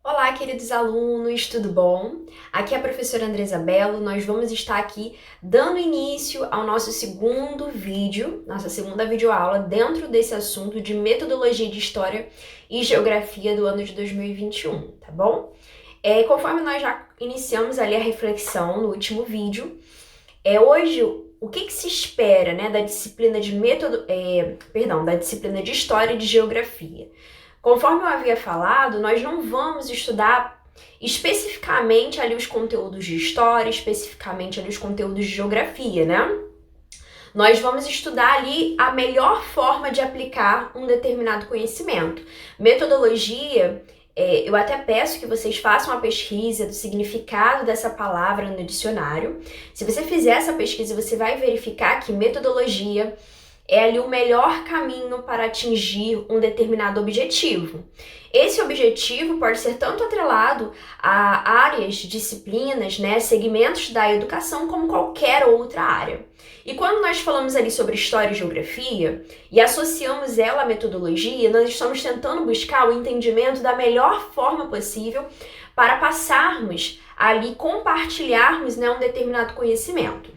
Olá, queridos alunos, tudo bom? Aqui é a professora Andresa Bello. Nós vamos estar aqui dando início ao nosso segundo vídeo, nossa segunda videoaula dentro desse assunto de metodologia de História e Geografia do ano de 2021, tá bom? Conforme nós já iniciamos ali a reflexão no último vídeo, hoje o que se espera, né, da disciplina da disciplina de História e de Geografia? Conforme eu havia falado, nós não vamos estudar especificamente ali os conteúdos de história, especificamente ali os conteúdos de geografia, né? Nós vamos estudar ali a melhor forma de aplicar um determinado conhecimento. Metodologia, eu até peço que vocês façam a pesquisa do significado dessa palavra no dicionário. Se você fizer essa pesquisa, você vai verificar que metodologia é ali o melhor caminho para atingir um determinado objetivo. Esse objetivo pode ser tanto atrelado a áreas, disciplinas, né, segmentos da educação, como qualquer outra área. E quando nós falamos ali sobre história e geografia e associamos ela à metodologia, nós estamos tentando buscar o entendimento da melhor forma possível para passarmos ali, compartilharmos, né, um determinado conhecimento.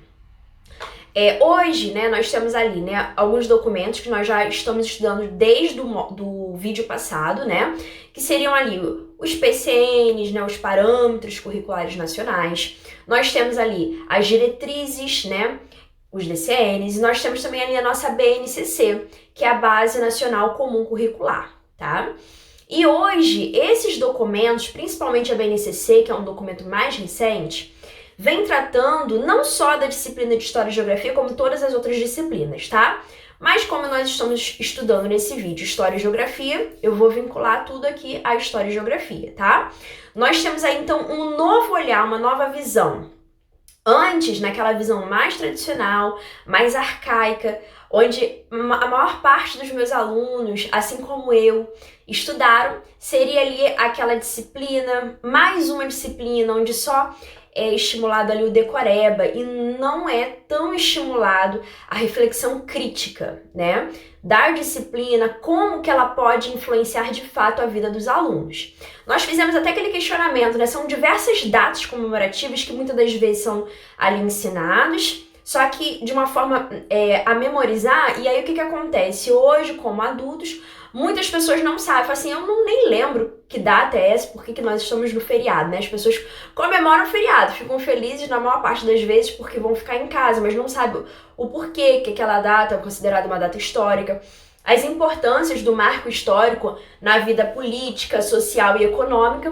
Hoje, né, nós temos ali, né, alguns documentos que nós já estamos estudando desde do vídeo passado, né, que seriam ali os PCNs, né, os Parâmetros Curriculares Nacionais. Nós temos ali as diretrizes, né, os DCNs, e nós temos também ali a nossa BNCC, que é a Base Nacional Comum Curricular, tá? E hoje, esses documentos, principalmente a BNCC, que é um documento mais recente, vem tratando não só da disciplina de História e Geografia, como todas as outras disciplinas, tá? Mas como nós estamos estudando nesse vídeo História e Geografia, eu vou vincular tudo aqui à História e Geografia, tá? Nós temos aí, então, um novo olhar, uma nova visão. Antes, naquela visão mais tradicional, mais arcaica, onde a maior parte dos meus alunos, assim como eu, estudaram, seria ali aquela disciplina, mais uma disciplina onde só é estimulado ali o decoreba e não é tão estimulado a reflexão crítica, né? Da disciplina, como que ela pode influenciar de fato a vida dos alunos. Nós fizemos até aquele questionamento, né? São diversas datas comemorativas que muitas das vezes são ali ensinados, só que de uma forma a memorizar, e aí o que acontece? Hoje, como adultos, muitas pessoas não sabem, falam assim, eu nem lembro que data é essa, por que nós estamos no feriado, né? As pessoas comemoram o feriado, ficam felizes na maior parte das vezes porque vão ficar em casa, mas não sabem o porquê que aquela data é considerada uma data histórica, as importâncias do marco histórico na vida política, social e econômica.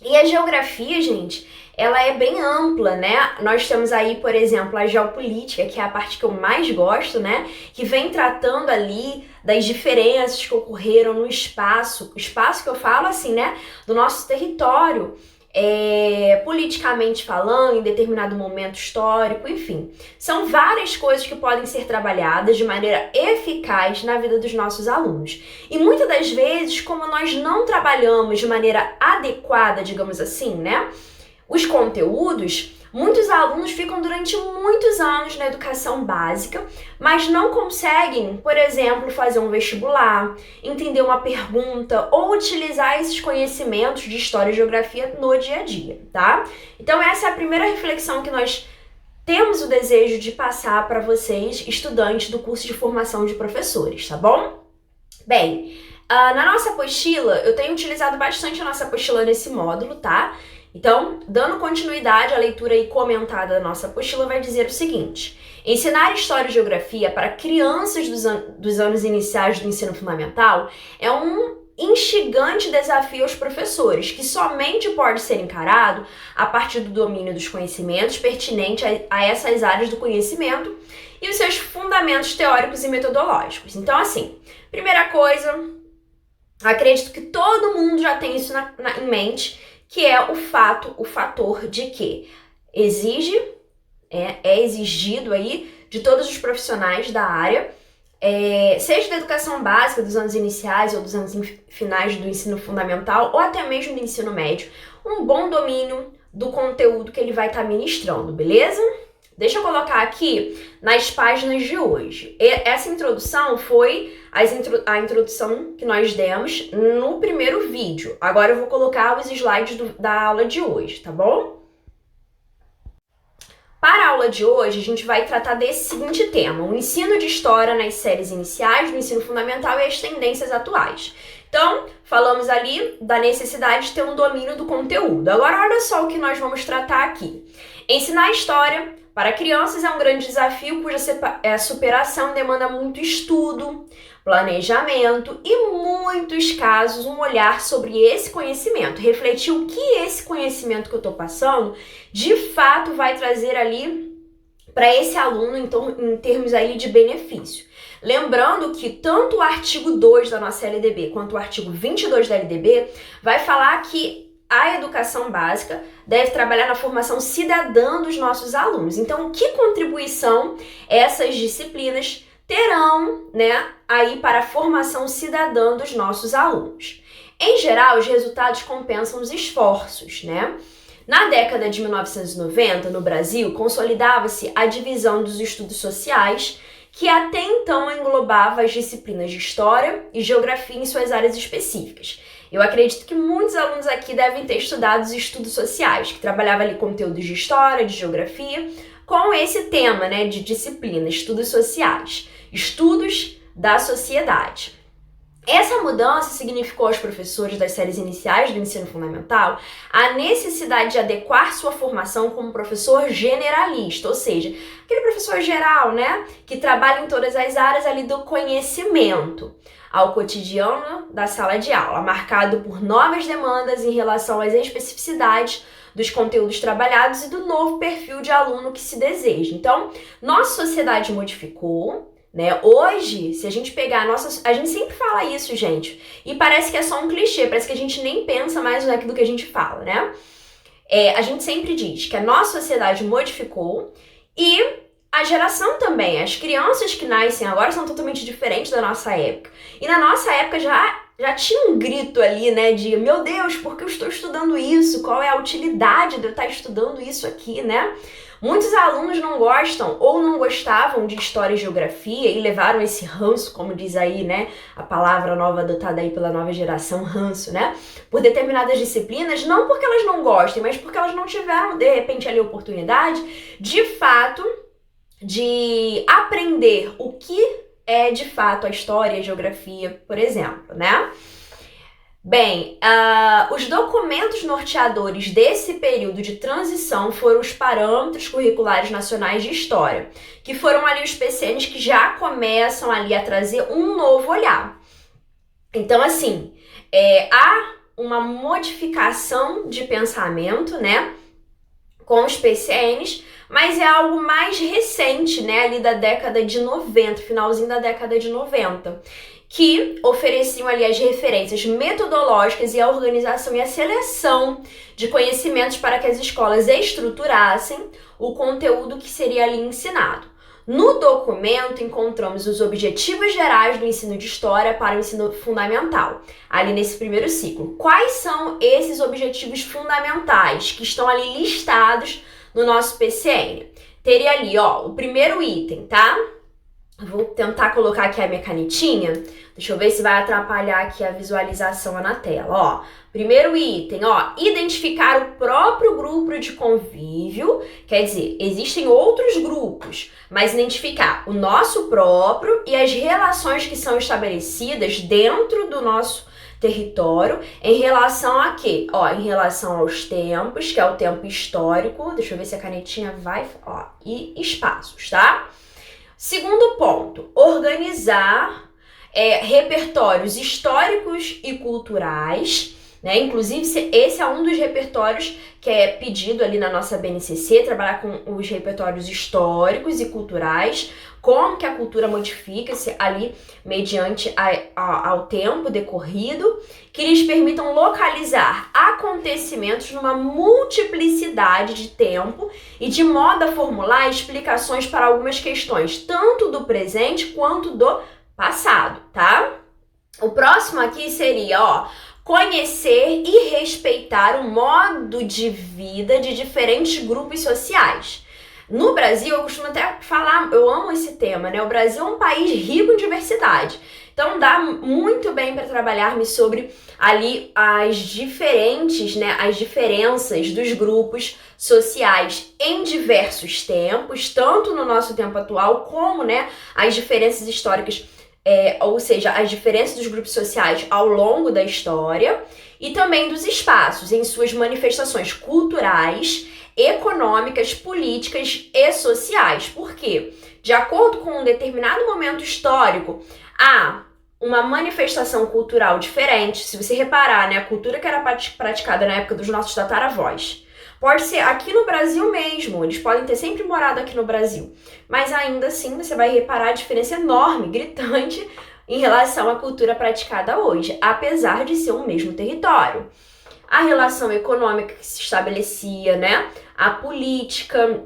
E a geografia, gente, ela é bem ampla, né? Nós temos aí, por exemplo, a geopolítica, que é a parte que eu mais gosto, né? Que vem tratando ali das diferenças que ocorreram no espaço. O espaço que eu falo, assim, né? Do nosso território, politicamente falando, em determinado momento histórico, enfim. São várias coisas que podem ser trabalhadas de maneira eficaz na vida dos nossos alunos. E muitas das vezes, como nós não trabalhamos de maneira adequada, digamos assim, né? Os conteúdos, muitos alunos ficam durante muitos anos na educação básica, mas não conseguem, por exemplo, fazer um vestibular, entender uma pergunta ou utilizar esses conhecimentos de história e geografia no dia a dia, tá? Então essa é a primeira reflexão que nós temos o desejo de passar para vocês, estudantes do curso de formação de professores, tá bom? Bem, na nossa apostila, eu tenho utilizado bastante a nossa apostila nesse módulo, tá? Então, dando continuidade à leitura e comentada da nossa apostila, vai dizer o seguinte: ensinar História e Geografia para crianças dos anos iniciais do ensino fundamental é um instigante desafio aos professores, que somente pode ser encarado a partir do domínio dos conhecimentos pertinentes a essas áreas do conhecimento e os seus fundamentos teóricos e metodológicos. Então, assim, primeira coisa, acredito que todo mundo já tem isso em mente, que é o fator de que é exigido aí de todos os profissionais da área, seja da educação básica, dos anos iniciais ou dos anos finais do ensino fundamental, ou até mesmo do ensino médio, um bom domínio do conteúdo que ele vai estar ministrando, beleza? Deixa eu colocar aqui nas páginas de hoje. Essa introdução foi a introdução que nós demos no primeiro vídeo. Agora eu vou colocar os slides da aula de hoje, tá bom? Para a aula de hoje, a gente vai tratar desse seguinte tema: o ensino de história nas séries iniciais do ensino fundamental e as tendências atuais. Então, falamos ali da necessidade de ter um domínio do conteúdo. Agora, olha só o que nós vamos tratar aqui. Ensinar a história para crianças é um grande desafio cuja superação demanda muito estudo, planejamento e, em muitos casos, um olhar sobre esse conhecimento. Refletir o que esse conhecimento que eu estou passando, de fato, vai trazer ali para esse aluno em termos aí de benefício. Lembrando que tanto o artigo 2 da nossa LDB quanto o artigo 22 da LDB vai falar que a educação básica deve trabalhar na formação cidadã dos nossos alunos. Então, que contribuição essas disciplinas terão, né, aí para a formação cidadã dos nossos alunos? Em geral, os resultados compensam os esforços, né? Na década de 1990, no Brasil, consolidava-se a divisão dos estudos sociais, que até então englobava as disciplinas de História e Geografia em suas áreas específicas. Eu acredito que muitos alunos aqui devem ter estudado os estudos sociais, que trabalhava ali conteúdos de História, de Geografia, com esse tema, né, de disciplina, estudos sociais, estudos da sociedade. Essa mudança significou aos professores das séries iniciais do ensino fundamental a necessidade de adequar sua formação como professor generalista, ou seja, aquele professor geral, né, que trabalha em todas as áreas ali do conhecimento, ao cotidiano da sala de aula, marcado por novas demandas em relação às especificidades dos conteúdos trabalhados e do novo perfil de aluno que se deseja. Então, nossa sociedade modificou, né? Hoje, se a gente pegar a gente sempre fala isso, gente, e parece que é só um clichê, parece que a gente nem pensa mais naquilo que a gente fala, né? A gente sempre diz que a nossa sociedade modificou e a geração também. As crianças que nascem agora são totalmente diferentes da nossa época. E na nossa época já tinha um grito ali, né, de meu Deus, por que eu estou estudando isso? Qual é a utilidade de eu estar estudando isso aqui, né? Muitos alunos não gostam ou não gostavam de História e Geografia e levaram esse ranço, como diz aí, né, a palavra nova adotada aí pela nova geração, ranço, né, por determinadas disciplinas, não porque elas não gostem, mas porque elas não tiveram, de repente, ali a oportunidade, de fato, de aprender o que é, de fato, a História e a Geografia, por exemplo, né? Bem, os documentos norteadores desse período de transição foram os Parâmetros Curriculares Nacionais de História, que foram ali os PCNs que já começam ali a trazer um novo olhar. Então, assim, há uma modificação de pensamento, né, com os PCNs, mas é algo mais recente, né, ali da década de 90, finalzinho da década de 90. Que ofereciam ali as referências metodológicas e a organização e a seleção de conhecimentos para que as escolas estruturassem o conteúdo que seria ali ensinado. No documento, encontramos os objetivos gerais do ensino de História para o ensino fundamental, ali nesse primeiro ciclo. Quais são esses objetivos fundamentais que estão ali listados no nosso PCN? Teria ali, ó, o primeiro item, tá? Vou tentar colocar aqui a minha canetinha. Deixa eu ver se vai atrapalhar aqui a visualização na tela. Ó, primeiro item, ó, identificar o próprio grupo de convívio. Quer dizer, existem outros grupos, mas identificar o nosso próprio e as relações que são estabelecidas dentro do nosso território em relação a quê? Ó, em relação aos tempos, que é o tempo histórico. Deixa eu ver se a canetinha vai, ó, e espaços, tá? Segundo ponto, organizar repertórios históricos e culturais, né? Inclusive, esse é um dos repertórios que é pedido ali na nossa BNCC, trabalhar com os repertórios históricos e culturais, como que a cultura modifica-se ali mediante ao tempo decorrido, que lhes permitam localizar acontecimentos numa multiplicidade de tempo e de modo a formular explicações para algumas questões, tanto do presente quanto do passado, tá? O próximo aqui seria, ó, conhecer e respeitar o modo de vida de diferentes grupos sociais. No Brasil, eu costumo até falar, eu amo esse tema, né? O Brasil é um país rico em diversidade. Então dá muito bem para trabalharmos sobre ali as diferentes, né, as diferenças dos grupos sociais em diversos tempos, tanto no nosso tempo atual como, né, as diferenças históricas, ou seja, as diferenças dos grupos sociais ao longo da história e também dos espaços em suas manifestações culturais, econômicas, políticas e sociais. Por quê? De acordo com um determinado momento histórico, há uma manifestação cultural diferente. Se você reparar, né, a cultura que era praticada na época dos nossos tataravós, pode ser aqui no Brasil mesmo, eles podem ter sempre morado aqui no Brasil, mas ainda assim você vai reparar a diferença enorme, gritante, em relação à cultura praticada hoje, apesar de ser um mesmo território. A relação econômica que se estabelecia, né, a política,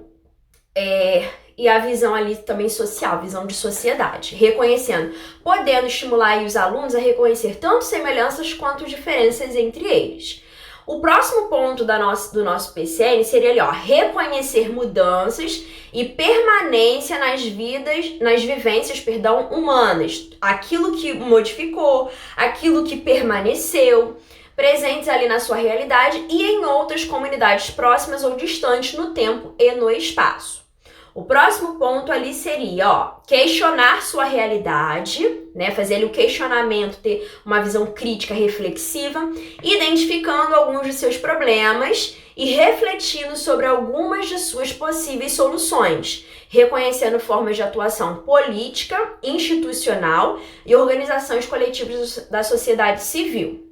e a visão ali também social, visão de sociedade, reconhecendo, podendo estimular aí os alunos a reconhecer tanto semelhanças quanto diferenças entre eles. O próximo ponto do nosso PCN seria ali, ó, reconhecer mudanças e permanência nas vivências, humanas. Aquilo que modificou, aquilo que permaneceu, presentes ali na sua realidade e em outras comunidades próximas ou distantes no tempo e no espaço. O próximo ponto ali seria, ó, questionar sua realidade, né, fazer ali o questionamento, ter uma visão crítica, reflexiva, identificando alguns de seus problemas e refletindo sobre algumas de suas possíveis soluções, reconhecendo formas de atuação política, institucional e organizações coletivas da sociedade civil.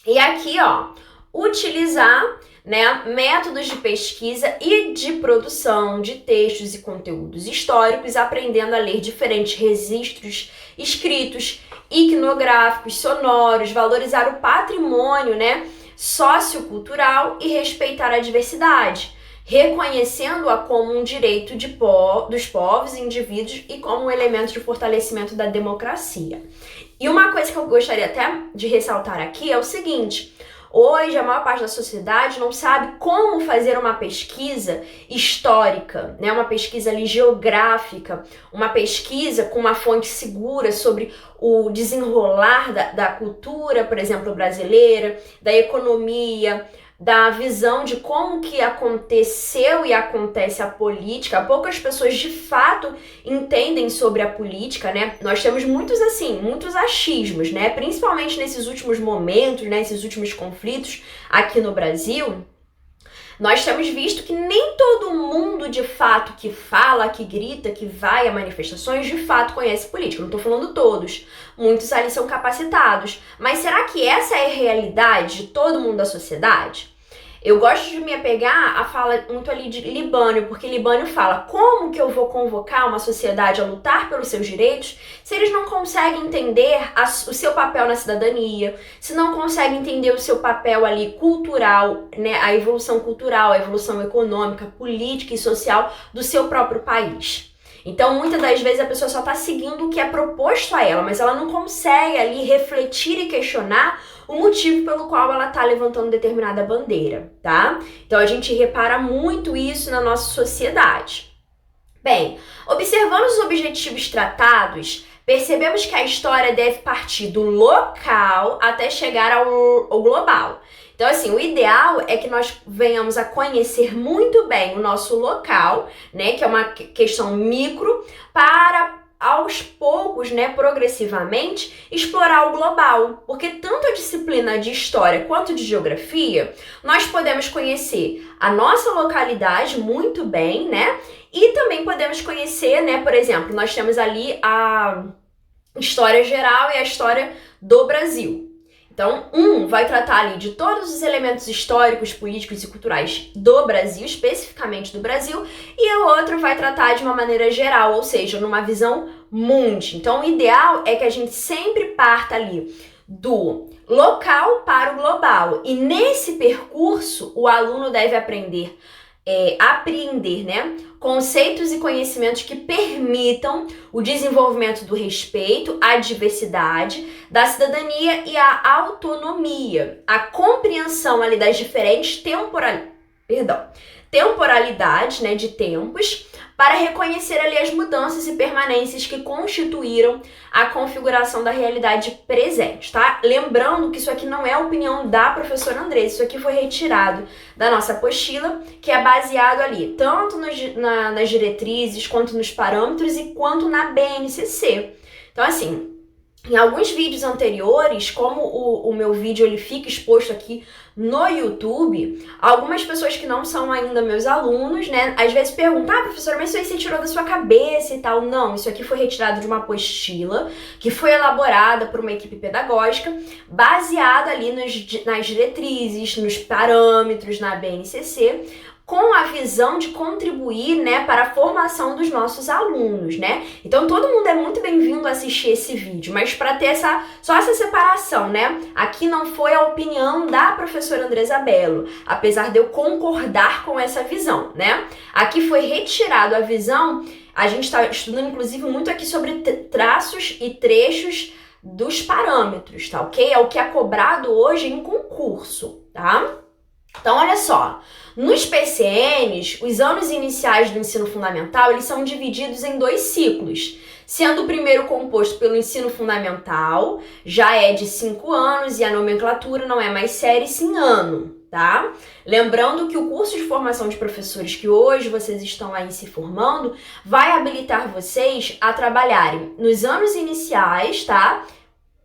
E aqui, ó, utilizar, né, métodos de pesquisa e de produção de textos e conteúdos históricos, aprendendo a ler diferentes registros escritos, iconográficos, sonoros, valorizar o patrimônio, né, sociocultural e respeitar a diversidade, reconhecendo-a como um direito dos povos e indivíduos e como um elemento de fortalecimento da democracia. E uma coisa que eu gostaria até de ressaltar aqui é o seguinte: hoje, a maior parte da sociedade não sabe como fazer uma pesquisa histórica, né? Uma pesquisa ali geográfica, uma pesquisa com uma fonte segura sobre o desenrolar da cultura, por exemplo, brasileira, da economia, da visão de como que aconteceu e acontece a política. Poucas pessoas de fato entendem sobre a política, né? Nós temos muitos achismos, né? Principalmente nesses últimos momentos, né? Esses últimos conflitos aqui no Brasil. Nós temos visto que nem todo mundo de fato que fala, que grita, que vai a manifestações, de fato conhece política. Não estou falando todos. Muitos ali são capacitados. Mas será que essa é a realidade de todo mundo da sociedade? Eu gosto de me apegar à fala muito ali de Libânio, porque Libânio fala: como que eu vou convocar uma sociedade a lutar pelos seus direitos se eles não conseguem entender o seu papel na cidadania, se não conseguem entender o seu papel ali cultural, né, a evolução cultural, a evolução econômica, política e social do seu próprio país. Então, muitas das vezes a pessoa só está seguindo o que é proposto a ela, mas ela não consegue ali refletir e questionar o motivo pelo qual ela está levantando determinada bandeira, tá? Então, a gente repara muito isso na nossa sociedade. Bem, observando os objetivos tratados, percebemos que a história deve partir do local até chegar ao global. Então, assim, o ideal é que nós venhamos a conhecer muito bem o nosso local, né, que é uma questão micro, para aos poucos, né, progressivamente, explorar o global. Porque tanto a disciplina de história quanto de geografia, nós podemos conhecer a nossa localidade muito bem, né, e também podemos conhecer, né, por exemplo, nós temos ali a história geral e a história do Brasil. Então, vai tratar ali de todos os elementos históricos, políticos e culturais do Brasil, especificamente do Brasil, e o outro vai tratar de uma maneira geral, ou seja, numa visão mundi. Então, o ideal é que a gente sempre parta ali do local para o global. E nesse percurso, o aluno deve apreender, né, conceitos e conhecimentos que permitam o desenvolvimento do respeito à diversidade, da cidadania e à autonomia, a compreensão ali das diferentes temporalidades, né, de tempos, para reconhecer ali as mudanças e permanências que constituíram a configuração da realidade presente, tá? Lembrando que isso aqui não é a opinião da professora Andressa, isso aqui foi retirado da nossa apostila, que é baseado ali tanto nas diretrizes, quanto nos parâmetros e quanto na BNCC. Então, assim, em alguns vídeos anteriores, como o meu vídeo ele fica exposto aqui no YouTube, algumas pessoas que não são ainda meus alunos, né, às vezes perguntam, professora, mas isso aí você tirou da sua cabeça e tal. Não, isso aqui foi retirado de uma apostila que foi elaborada por uma equipe pedagógica, baseada ali nas diretrizes, nos parâmetros, na BNCC, com a visão de contribuir, né, para a formação dos nossos alunos, né? Então todo mundo é muito bem-vindo a assistir esse vídeo, mas para ter só essa separação, né? Aqui não foi a opinião da professora Andressa Bello, apesar de eu concordar com essa visão, né? Aqui foi retirado a visão, a gente está estudando inclusive muito aqui sobre traços e trechos dos parâmetros, tá ok? É o que é cobrado hoje em concurso, tá? Então, olha só, nos PCNs, os anos iniciais do ensino fundamental, eles são divididos em 2 ciclos, sendo o primeiro composto pelo ensino fundamental, já é de 5 anos e a nomenclatura não é mais série, sim ano, tá? Lembrando que o curso de formação de professores que hoje vocês estão aí se formando, vai habilitar vocês a trabalharem nos anos iniciais, tá?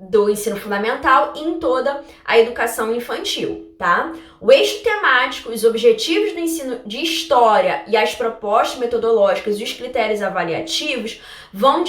Do ensino fundamental e em toda a educação infantil, tá? O eixo temático, os objetivos do ensino de história e as propostas metodológicas e os critérios avaliativos vão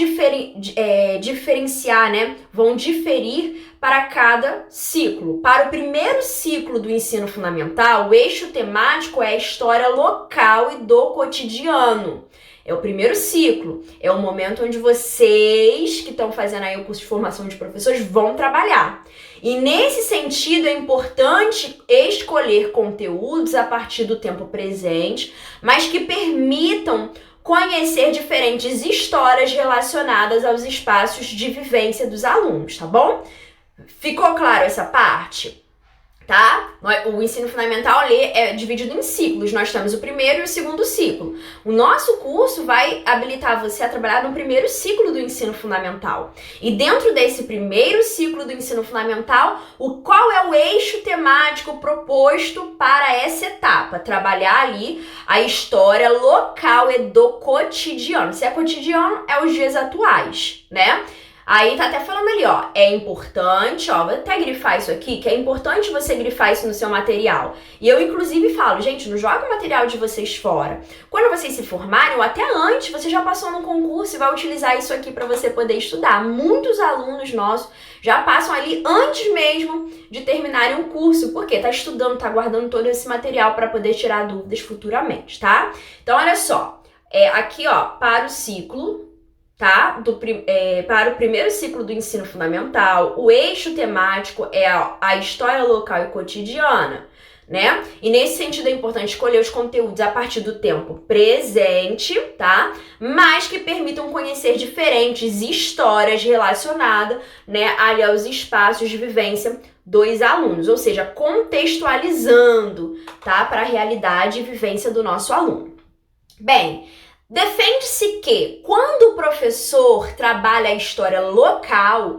diferenciar, né? Vão diferir para cada ciclo. Para o primeiro ciclo do ensino fundamental, o eixo temático é a história local e do cotidiano. É o primeiro ciclo, é o momento onde vocês que estão fazendo aí o curso de formação de professores vão trabalhar. E nesse sentido é importante escolher conteúdos a partir do tempo presente, mas que permitam conhecer diferentes histórias relacionadas aos espaços de vivência dos alunos, tá bom? Ficou claro essa parte? Tá? O ensino fundamental é dividido em ciclos. Nós temos o primeiro e o segundo ciclo. O nosso curso vai habilitar você a trabalhar no primeiro ciclo do ensino fundamental. E dentro desse primeiro ciclo do ensino fundamental, qual é o eixo temático proposto para essa etapa? Trabalhar ali a história local e do cotidiano. Se é cotidiano, é os dias atuais, né? Aí tá até falando ali, ó, é importante, ó, vou até grifar isso aqui, que é importante você grifar isso no seu material. E eu, inclusive, falo, gente, não joga o material de vocês fora. Quando vocês se formarem, ou até antes, você já passou num concurso e vai utilizar isso aqui para você poder estudar. Muitos alunos nossos já passam ali antes mesmo de terminarem o curso, porque tá estudando, tá guardando todo esse material para poder tirar dúvidas futuramente, tá? Então, olha só, aqui, ó, para o ciclo, tá? Para o primeiro ciclo do ensino fundamental, o eixo temático é a história local e cotidiana, né? E nesse sentido é importante escolher os conteúdos a partir do tempo presente, tá? Mas que permitam conhecer diferentes histórias relacionadas, né, ali aos espaços de vivência dos alunos, ou seja, contextualizando, tá? Para a realidade e vivência do nosso aluno. Bem, defende-se que, quando o professor trabalha a história local,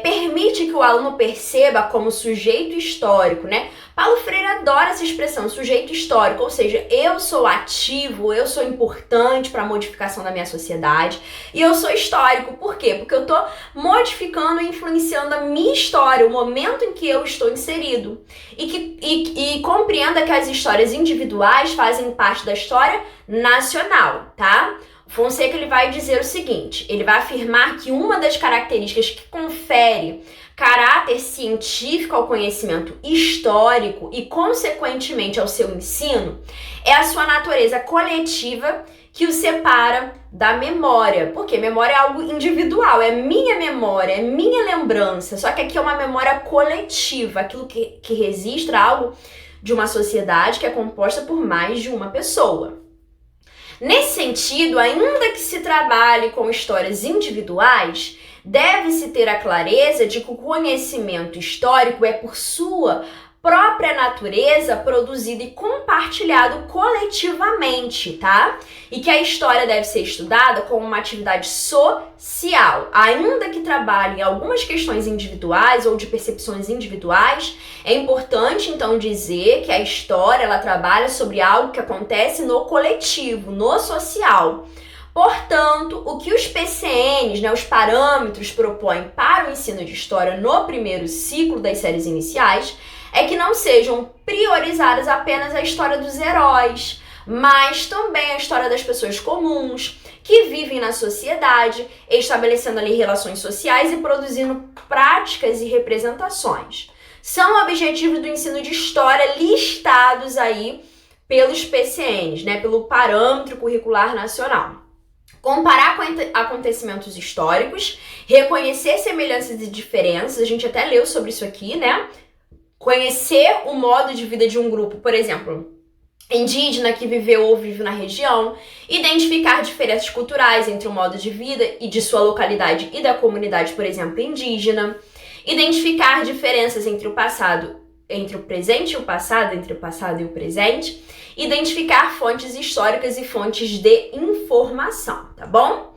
permite que o aluno perceba como sujeito histórico, né? Paulo Freire adora essa expressão, sujeito histórico, ou seja, eu sou ativo, eu sou importante para a modificação da minha sociedade e eu sou histórico. Por quê? Porque eu estou modificando e influenciando a minha história, o momento em que eu estou inserido. E compreenda que as histórias individuais fazem parte da história nacional, tá? Fonseca ele vai dizer o seguinte, ele vai afirmar que uma das características que confere caráter científico ao conhecimento histórico e, consequentemente, ao seu ensino, é a sua natureza coletiva que o separa da memória. Porque memória é algo individual, é minha memória, é minha lembrança, só que aqui é uma memória coletiva, aquilo que registra algo de uma sociedade que é composta por mais de uma pessoa. Nesse sentido, ainda que se trabalhe com histórias individuais, deve-se ter a clareza de que o conhecimento histórico é, por sua própria natureza produzido e compartilhado coletivamente, tá? E que a história deve ser estudada como uma atividade social, ainda que trabalhe em algumas questões individuais ou de percepções individuais. É importante então dizer que a história ela trabalha sobre algo que acontece no coletivo, no social. Portanto, o que os PCNs, né, os parâmetros propõem para o ensino de história no primeiro ciclo das séries iniciais é que não sejam priorizadas apenas a história dos heróis, mas também a história das pessoas comuns que vivem na sociedade, estabelecendo ali relações sociais e produzindo práticas e representações. São objetivos do ensino de história listados aí pelos PCNs, né, pelo Parâmetro Curricular Nacional. Comparar com acontecimentos históricos, reconhecer semelhanças e diferenças, a gente até leu sobre isso aqui, né? Conhecer o modo de vida de um grupo, por exemplo, indígena que viveu ou vive na região, identificar diferenças culturais entre o modo de vida e de sua localidade e da comunidade, por exemplo, indígena, identificar diferenças entre o passado, entre o presente e o passado, entre o passado e o presente, identificar fontes históricas e fontes de informação, tá bom?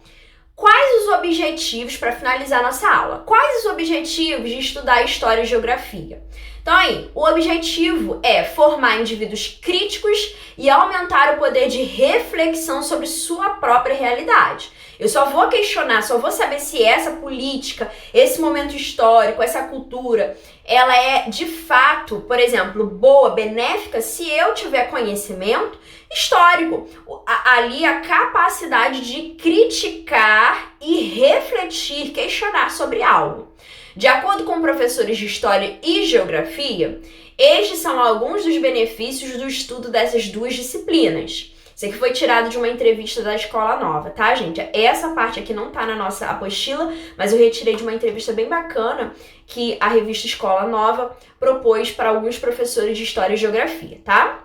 Quais os objetivos, para finalizar nossa aula, quais os objetivos de estudar História e Geografia? Então aí, o objetivo é formar indivíduos críticos e aumentar o poder de reflexão sobre sua própria realidade. Eu só vou questionar, só vou saber se essa política, esse momento histórico, essa cultura, ela é de fato, por exemplo, boa, benéfica, se eu tiver conhecimento histórico. Ali a capacidade de criticar e refletir, questionar sobre algo. De acordo com professores de História e Geografia, estes são alguns dos benefícios do estudo dessas duas disciplinas. Isso aqui foi tirado de uma entrevista da Escola Nova, tá, gente? Essa parte aqui não tá na nossa apostila, mas eu retirei de uma entrevista bem bacana que a revista Escola Nova propôs para alguns professores de História e Geografia, tá?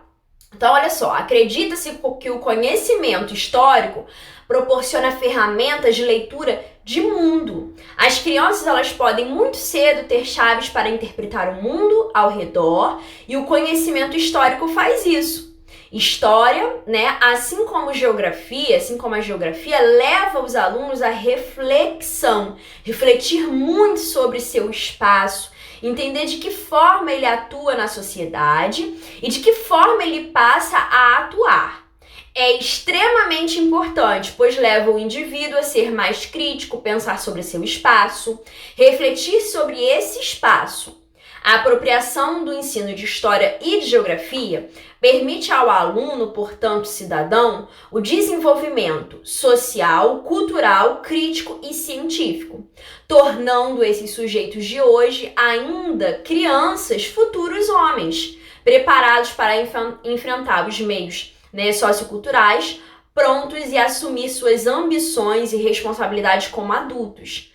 Então, olha só, acredita-se que o conhecimento histórico proporciona ferramentas de leitura de mundo. As crianças, elas podem muito cedo ter chaves para interpretar o mundo ao redor e o conhecimento histórico faz isso. História, né, assim como a geografia, leva os alunos à reflexão, refletir muito sobre seu espaço, entender de que forma ele atua na sociedade e de que forma ele passa a atuar. É extremamente importante, pois leva o indivíduo a ser mais crítico, pensar sobre seu espaço, refletir sobre esse espaço. A apropriação do ensino de História e de Geografia permite ao aluno, portanto cidadão, o desenvolvimento social, cultural, crítico e científico, tornando esses sujeitos de hoje ainda crianças, futuros homens, preparados para enfrentar os meios, né, socioculturais, prontos e assumir suas ambições e responsabilidades como adultos.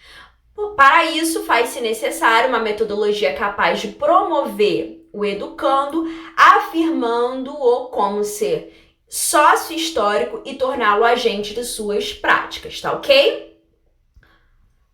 Para isso, faz-se necessário uma metodologia capaz de promover o educando, afirmando-o como ser sócio-histórico e torná-lo agente de suas práticas, tá ok?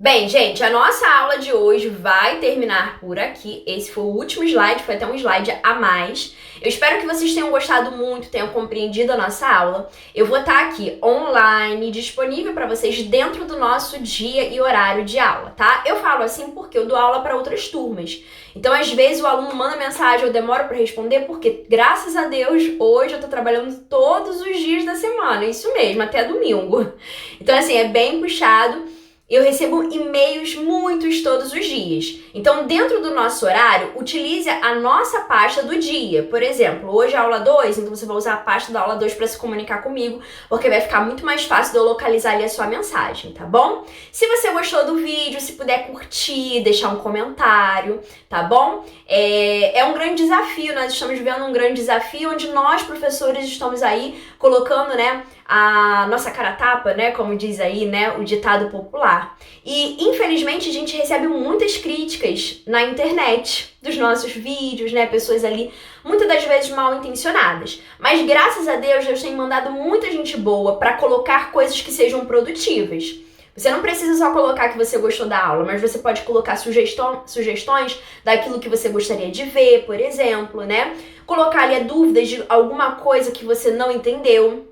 Bem, gente, a nossa aula de hoje vai terminar por aqui. Esse foi o último slide, foi até um slide a mais. Eu espero que vocês tenham gostado muito, tenham compreendido a nossa aula. Eu vou estar aqui online, disponível para vocês dentro do nosso dia e horário de aula, tá? Eu falo assim porque eu dou aula para outras turmas. Então, às vezes, o aluno manda mensagem, eu demoro para responder, porque, graças a Deus, hoje eu tô trabalhando todos os dias da semana. Isso mesmo, até domingo. Então, assim, é bem puxado. Eu recebo e-mails muitos todos os dias. Então, dentro do nosso horário, utilize a nossa pasta do dia. Por exemplo, hoje é a aula 2, então você vai usar a pasta da aula 2 para se comunicar comigo, porque vai ficar muito mais fácil de eu localizar ali a sua mensagem, tá bom? Se você gostou do vídeo, se puder curtir, deixar um comentário, tá bom? É um grande desafio, nós estamos vivendo um grande desafio onde nós, professores, estamos aí colocando, né, a nossa cara a tapa, né, como diz aí, né, o ditado popular. E, infelizmente, a gente recebe muitas críticas na internet dos nossos vídeos, né, pessoas ali, muitas das vezes mal intencionadas. Mas, graças a Deus, Deus tem mandado muita gente boa para colocar coisas que sejam produtivas. Você não precisa só colocar que você gostou da aula, mas você pode colocar sugestões daquilo que você gostaria de ver, por exemplo, né? Colocar ali dúvidas de alguma coisa que você não entendeu.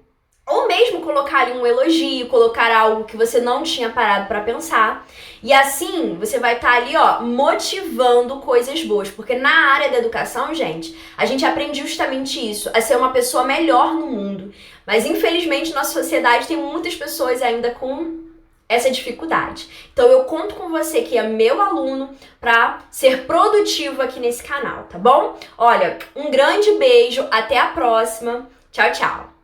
Ou mesmo colocar ali um elogio, colocar algo que você não tinha parado para pensar. E assim, você vai estar ali, ó, motivando coisas boas. Porque na área da educação, gente, a gente aprende justamente isso, a ser uma pessoa melhor no mundo. Mas infelizmente, nossa sociedade tem muitas pessoas ainda com essa dificuldade. Então eu conto com você que é meu aluno para ser produtivo aqui nesse canal, tá bom? Olha, um grande beijo, até a próxima. Tchau, tchau.